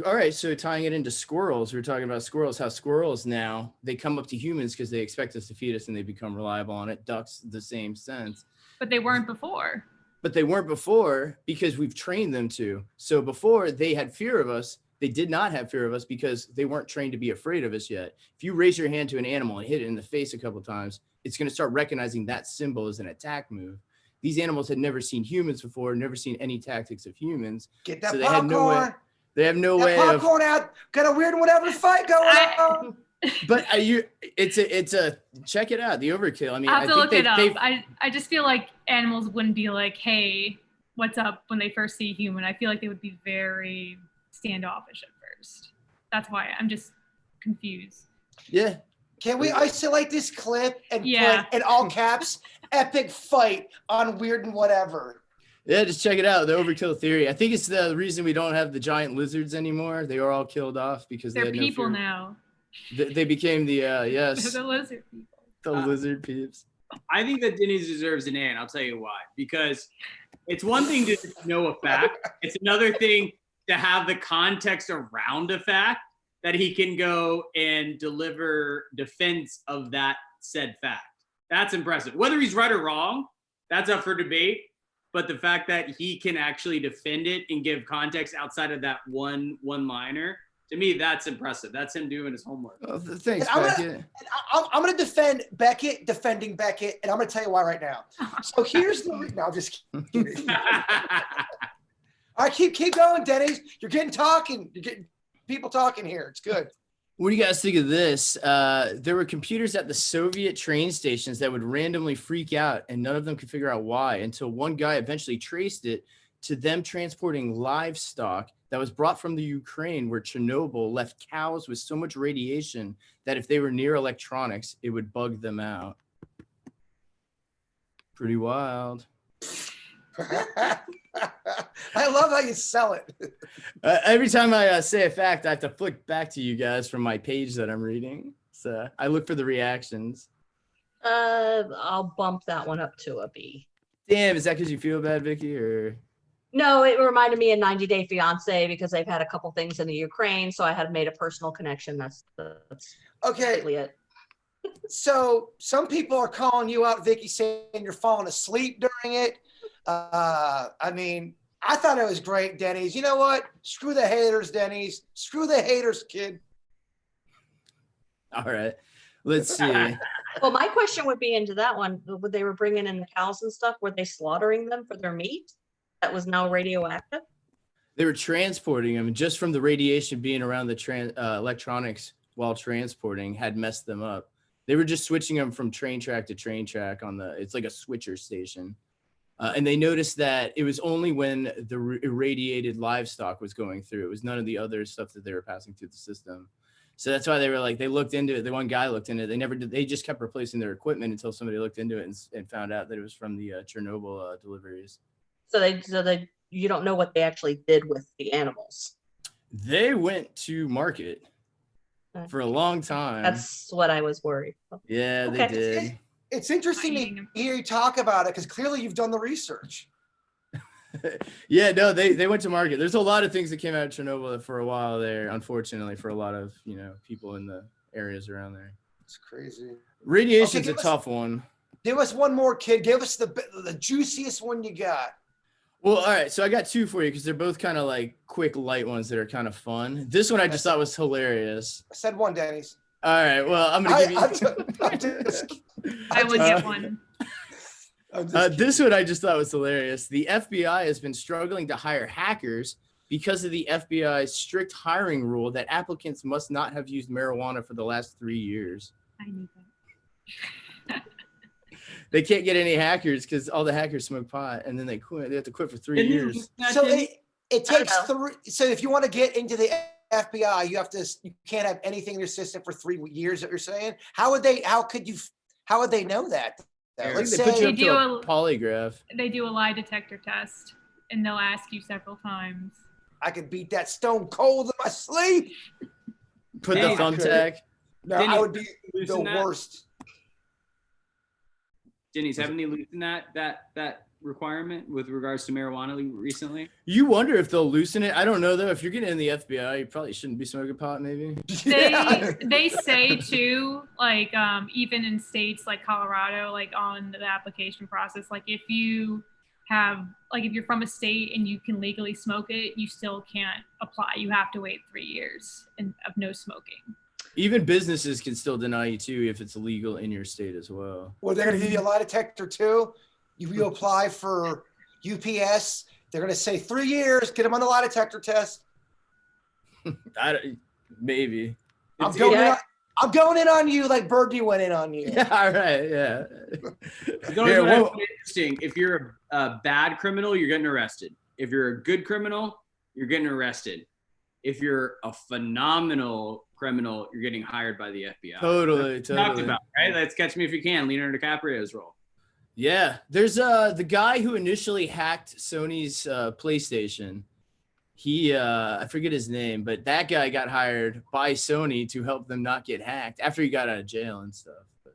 all right, so tying it into squirrels, we're talking about squirrels, how squirrels now, they come up to humans because they expect us to feed us and they become reliable on it. Ducks, the same sense. But they weren't before. But they weren't before because we've trained them to. So before they had fear of us, they did not have fear of us because they weren't trained to be afraid of us yet. If you raise your hand to an animal and hit it in the face a couple of times, it's going to start recognizing that symbol as an attack move. These animals had never seen humans before, never seen any tactics of humans. Get that So popcorn. They have no that way popcorn out. Got a weird whatever fight going on. But it's a check it out, the overkill. I mean, I have to look it up. they've- I just feel like animals wouldn't be like, hey, what's up when they first see a human. I feel like they would be very standoffish at first. That's why I'm just confused. Yeah. Can we isolate this clip and Yeah. put in all caps, epic fight on Weird and Whatever? Yeah, just check it out. The overkill theory. I think it's the reason we don't have the giant lizards anymore. They were all killed off because They're they had people no fear. now. They became the yes, They're the lizard people. the lizard peeps. I think that Denny's deserves an A, and I'll tell you why. Because it's one thing to know a fact. It's another thing to have the context around a fact that he can go and deliver defense of that said fact. That's impressive. Whether he's right or wrong, that's up for debate. But the fact that he can actually defend it and give context outside of that one-liner, to me, that's impressive. That's him doing his homework. Oh, thanks, I'm Beckett. I'm going to defend Beckett, defending Beckett, and I'm going to tell you why right now. So here's the no, I'm just kidding. All right, keep going, Denny's. You're getting people talking here. It's good. What do you guys think of this? There were computers at the Soviet train stations that would randomly freak out, and none of them could figure out why until one guy eventually traced it to them transporting livestock that was brought from the Ukraine, where Chernobyl left cows with so much radiation that if they were near electronics, it would bug them out. Pretty wild. I love how you sell it. Every time I say a fact, I have to flick back to you guys from my page that I'm reading. So I look for the reactions. I'll bump that one up to a B. Damn, is that because you feel bad, Vicky, or? No, it reminded me of 90 Day Fiance because they've had a couple things in the Ukraine, so I had made a personal connection. That's Okay. basically it. So some people are calling you out, Vicky, saying you're falling asleep during it. I mean, I thought it was great, Denny's. You know what? Screw the haters, Denny's. Screw the haters, kid. All right, let's see. Well, my question would be into that one. When they were bringing in the cows and stuff, were they slaughtering them for their meat that was now radioactive? They were transporting them just from the radiation being around the electronics while transporting had messed them up. They were just switching them from train track to train track it's like a switcher station. And they noticed that it was only when the irradiated livestock was going through. It was none of the other stuff that they were passing through the system. So that's why they were like, they looked into it. The one guy looked into it. They never did. They just kept replacing their equipment until somebody looked into it and found out that it was from the Chernobyl deliveries. So you don't know what they actually did with the animals. They went to market for a long time. That's what I was worried about. Yeah, Okay. they did. It's interesting to hear you talk about it because clearly you've done the research. Yeah, no, they went to market. There's a lot of things that came out of Chernobyl for a while there, unfortunately, for a lot of people in the areas around there. It's crazy. Radiation's a tough one. Give us one more, kid. Give us the juiciest one you got. Well, all right. So I got two for you because they're both kind of like quick, light ones that are kind of fun. This one I just thought was hilarious. I said one, Denny's. All right. Well, I'm gonna give you. I would get one. This one I just thought was hilarious. The FBI has been struggling to hire hackers because of the FBI's strict hiring rule that applicants must not have used marijuana for the last 3 years. I knew that. They can't get any hackers because all the hackers smoke pot, and then they quit. They have to quit for 3 years. So it takes three. So if you want to get into the FBI, you can't have anything in your system for 3 years. That you're saying? How would they know that? Let's They put you say up to a polygraph. They do a lie detector test, and they'll ask you several times. I could beat that stone cold in my sleep. Put the thumbtack. No, I would be the worst. Denny's, haven't they loosened that requirement with regards to marijuana recently? You wonder if they'll loosen it. I don't know though. If you're getting in the FBI, you probably shouldn't be smoking pot. Maybe They say too, like even in states like Colorado, like on the application process, like if you're from a state and you can legally smoke it, you still can't apply. You have to wait 3 years of no smoking. even businesses can still deny you too if it's illegal in your state as well. Well, they're going to give you a lie detector too. You apply for UPS. They're going to say 3 years. Get them on the lie detector test. Maybe. I'm going in on you like Birdie went in on you. Yeah, all right. Yeah. Interesting. If you're a bad criminal, you're getting arrested. If you're a good criminal, you're getting arrested. If you're a phenomenal criminal, you're getting hired by the FBI. Totally. Talked about, right? That's Catch Me If You Can, Leonardo DiCaprio's role. Yeah. There's the guy who initially hacked Sony's PlayStation. He I forget his name, but that guy got hired by Sony to help them not get hacked after he got out of jail and stuff. But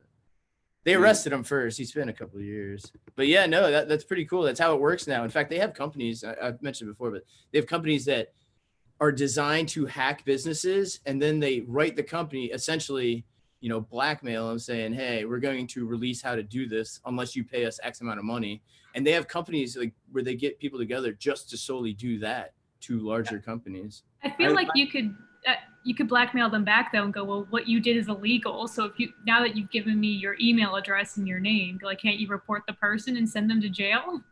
they arrested him first. He spent a couple of years. But yeah, no, that's pretty cool. That's how it works now. In fact, they have companies I've mentioned before, but they have companies that are designed to hack businesses, and then they write the company essentially, blackmail them saying, hey, we're going to release how to do this unless you pay us X amount of money. And they have companies like where they get people together just to solely do that to larger companies. I feel like you could blackmail them back though and go, well, what you did is illegal. So now that you've given me your email address and your name, like, can't you report the person and send them to jail?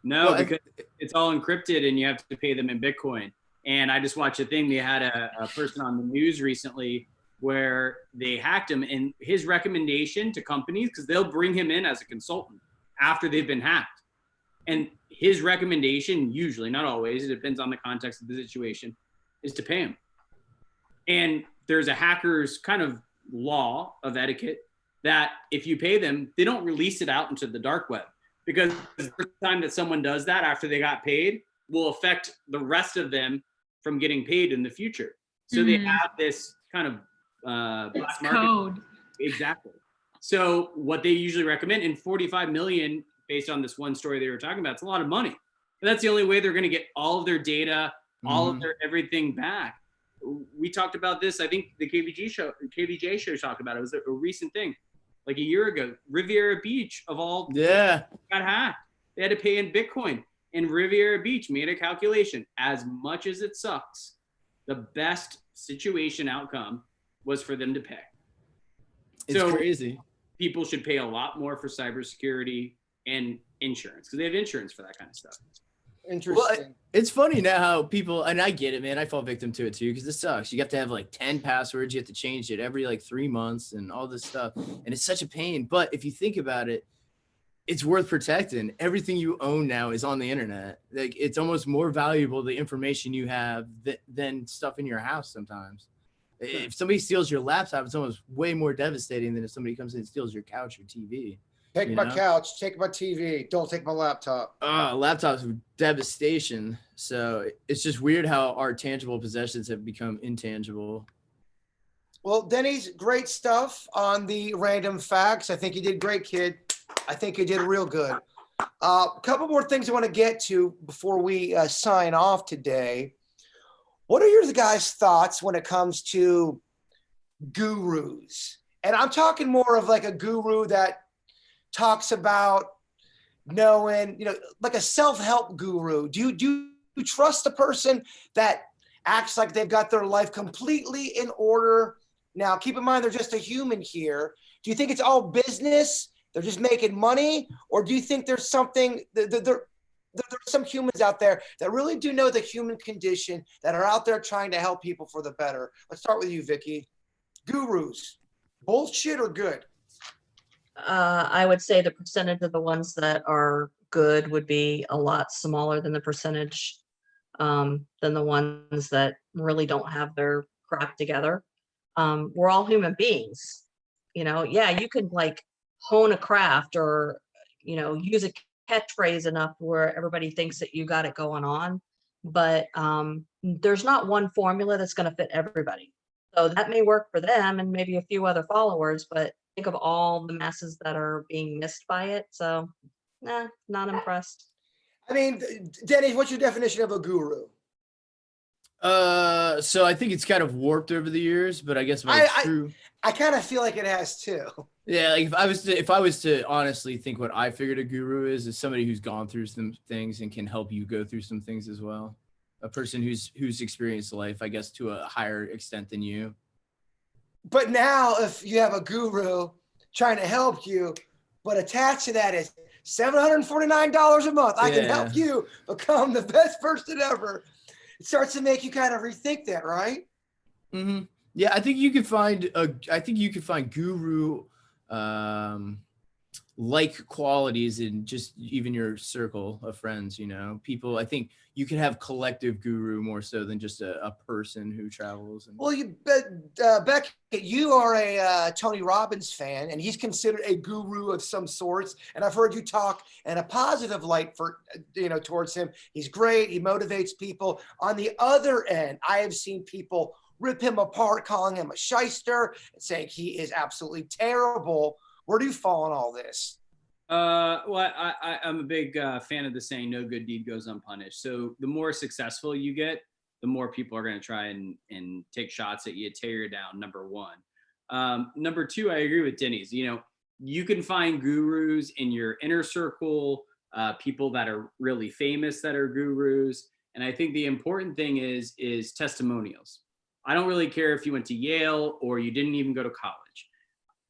No, because it's all encrypted and you have to pay them in Bitcoin. And I just watched a thing. They had a person on the news recently where they hacked him, and his recommendation to companies, because they'll bring him in as a consultant after they've been hacked. And his recommendation, usually, not always, it depends on the context of the situation, is to pay him. And there's a hacker's kind of law of etiquette that if you pay them, they don't release it out into the dark web, because the first time that someone does that after they got paid will affect the rest of them from getting paid in the future. So they have this kind of black market code. Exactly. So what they usually recommend, and 45 million based on this one story they were talking about, it's a lot of money. And that's the only way they're going to get all of their data, all of their everything back. We talked about this. I think the KVJ show talked about it. It was a recent thing, like a year ago. Riviera Beach of all got hacked. They had to pay in Bitcoin. And Riviera Beach made a calculation. As much as it sucks, the best situation outcome was for them to pay. It's crazy. People should pay a lot more for cybersecurity and insurance, because they have insurance for that kind of stuff. Interesting. Well, it's funny now how people, and I get it, man. I fall victim to it too, because it sucks. You have to have like 10 passwords. You have to change it every like 3 months and all this stuff. And it's such a pain. But if you think about it, it's worth protecting. Everything you own now is on the internet. Like, it's almost more valuable, the information you have, than stuff in your house sometimes. If somebody steals your laptop, it's almost way more devastating than if somebody comes in and steals your couch or TV. Take my couch, take my TV, don't take my laptop. Laptops are devastation. So it's just weird how our tangible possessions have become intangible. Well, Denny's, great stuff on the random facts. I think you did great, kid. I think you did real good. A couple more things I want to get to before we sign off today. What are your guys' thoughts when it comes to gurus? And I'm talking more of like a guru that talks about knowing, like a self-help guru. Do you trust the person that acts like they've got their life completely in order? Now, keep in mind, they're just a human here. Do you think it's all business? They're just making money? Or do you think there's something, there's some humans out there that really do know the human condition, that are out there trying to help people for the better? Let's start with you, Vicky. Gurus, bullshit or good? I would say the percentage of the ones that are good would be a lot smaller than the percentage than the ones that really don't have their crap together. We're all human beings. Yeah, you could like hone a craft or, use a catchphrase enough where everybody thinks that you got it going on. But there's not one formula that's going to fit everybody. So that may work for them and maybe a few other followers, but think of all the masses that are being missed by it. So, not impressed. I mean, Denny, what's your definition of a guru? So I think it's kind of warped over the years, but I guess it's true. I kind of feel like it has too. Yeah, like if I was to honestly think what I figured a guru is somebody who's gone through some things and can help you go through some things as well. A person who's experienced life, I guess, to a higher extent than you. But now, if you have a guru trying to help you, but attached to that is $749 a month, I can help you become the best person ever. It starts to make you kind of rethink that, right? Mm-hmm. Yeah, I think you could find guru like qualities in just even your circle of friends, people. I think you can have collective guru more so than just a person who travels. Well, Becky, you are a Tony Robbins fan, and he's considered a guru of some sorts. And I've heard you talk in a positive light towards him. He's great. He motivates people. On the other end, I have seen people rip him apart, calling him a shyster, and saying he is absolutely terrible. Where do you fall in all this? Well, I'm a big fan of the saying, no good deed goes unpunished. So the more successful you get, the more people are going to try and take shots at you, tear you down, number one. Number two, I agree with Denny's. You know, you can find gurus in your inner circle, people that are really famous that are gurus. And I think the important thing is testimonials. I don't really care if you went to Yale or you didn't even go to college.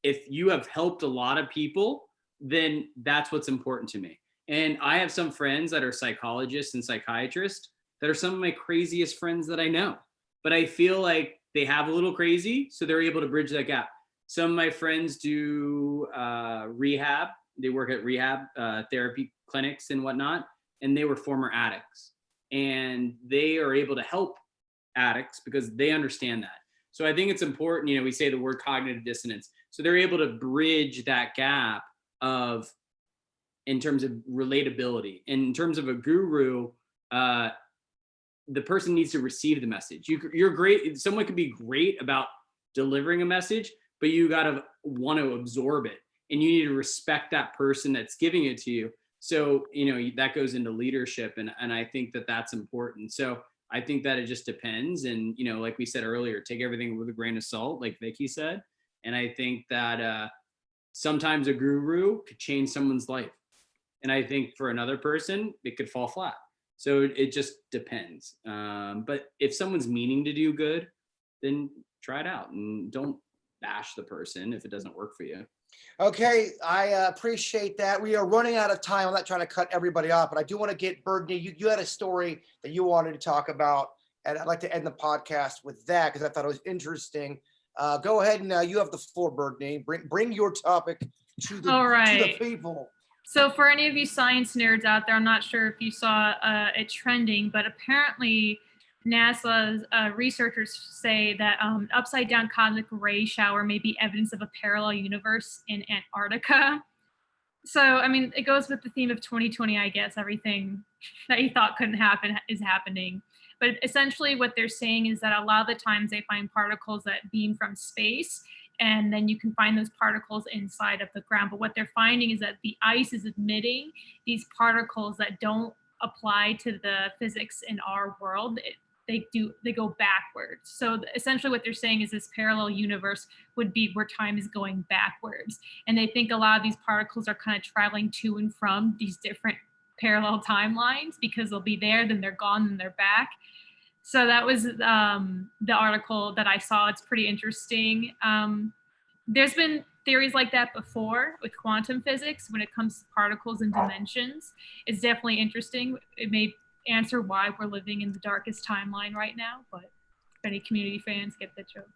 If you have helped a lot of people, then that's what's important to me. And I have some friends that are psychologists and psychiatrists that are some of my craziest friends that I know. But I feel like they have a little crazy, so they're able to bridge that gap. Some of my friends do rehab. They work at rehab therapy clinics and whatnot, and they were former addicts. And they are able to help addicts because they understand that. So I think it's important, you know, we say the word cognitive dissonance. So they're able to bridge that gap of, in terms of relatability. And in terms of a guru, the person needs to receive the message. You're great. Someone could be great about delivering a message, but you got to want to absorb it. And you need to respect that person that's giving it to you. So, you know, that goes into leadership. And I think that that's important. So I think that it just depends. And, you know, like we said earlier, take everything with a grain of salt, like Vicky said. And I think that sometimes a guru could change someone's life. And I think for another person, it could fall flat. So it just depends. But if someone's meaning to do good, then try it out and don't bash the person if it doesn't work for you. Okay, I appreciate that. We are running out of time. I'm not trying to cut everybody off, but I do want to get Birdney. You had a story that you wanted to talk about, and I'd like to end the podcast with that because I thought it was interesting. Go ahead and you have the floor, Birdney. Bring your topic to the people. So for any of you science nerds out there, I'm not sure if you saw it trending, but apparently NASA's researchers say that upside down cosmic ray shower may be evidence of a parallel universe in Antarctica. So, I mean, it goes with the theme of 2020, I guess. Everything that you thought couldn't happen is happening. But essentially what they're saying is that a lot of the times they find particles that beam from space, and then you can find those particles inside of the ground. But what they're finding is that the ice is emitting these particles that don't apply to the physics in our world. They go backwards. So essentially what they're saying is this parallel universe would be where time is going backwards. And they think a lot of these particles are kind of traveling to and from these different parallel timelines because they'll be there, then they're gone, then they're back. So that was the article that I saw. It's pretty interesting. There's been theories like that before with quantum physics when it comes to particles and dimensions. It's definitely interesting. It may answer why we're living in the darkest timeline right now, but if any community fans get the joke.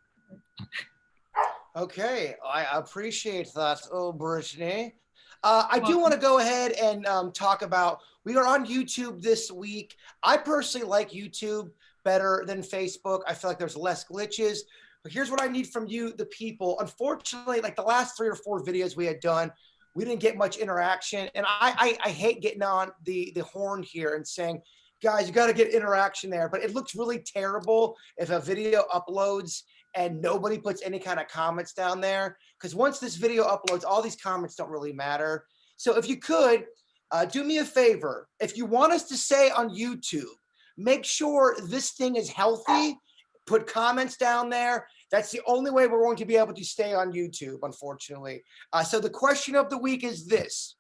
Okay, I appreciate that, Brittany. I do want to go ahead and talk about, we are on YouTube this week. I personally like YouTube better than Facebook. I feel like there's less glitches. But here's what I need from you, the people. Unfortunately, like the last 3 or 4 videos we had done, we didn't get much interaction. And I hate getting on the horn here and saying, guys, you got to get interaction there. But it looks really terrible if a video uploads and nobody puts any kind of comments down there. Because once this video uploads, all these comments don't really matter. So if you could, do me a favor. If you want us to say on YouTube, make sure this thing is healthy. Put comments down there. That's the only way we're going to be able to stay on YouTube, unfortunately. So the question of the week is this.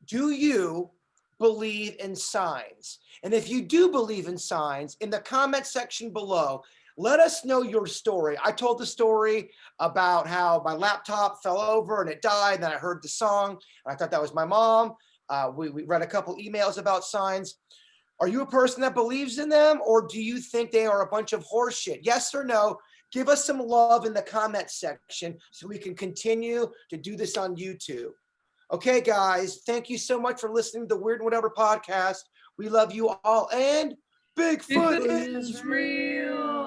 Do you believe in signs? And if you do believe in signs, in the comment section below, let us know your story. I told the story about how my laptop fell over and it died, and then I heard the song, and I thought that was my mom. We read a couple emails about signs. Are you a person that believes in them, or do you think they are a bunch of horseshit? Yes or no? Give us some love in the comment section so we can continue to do this on YouTube. Okay, guys, thank you so much for listening to the Weird and Whatever podcast. We love you all, and Bigfoot is real.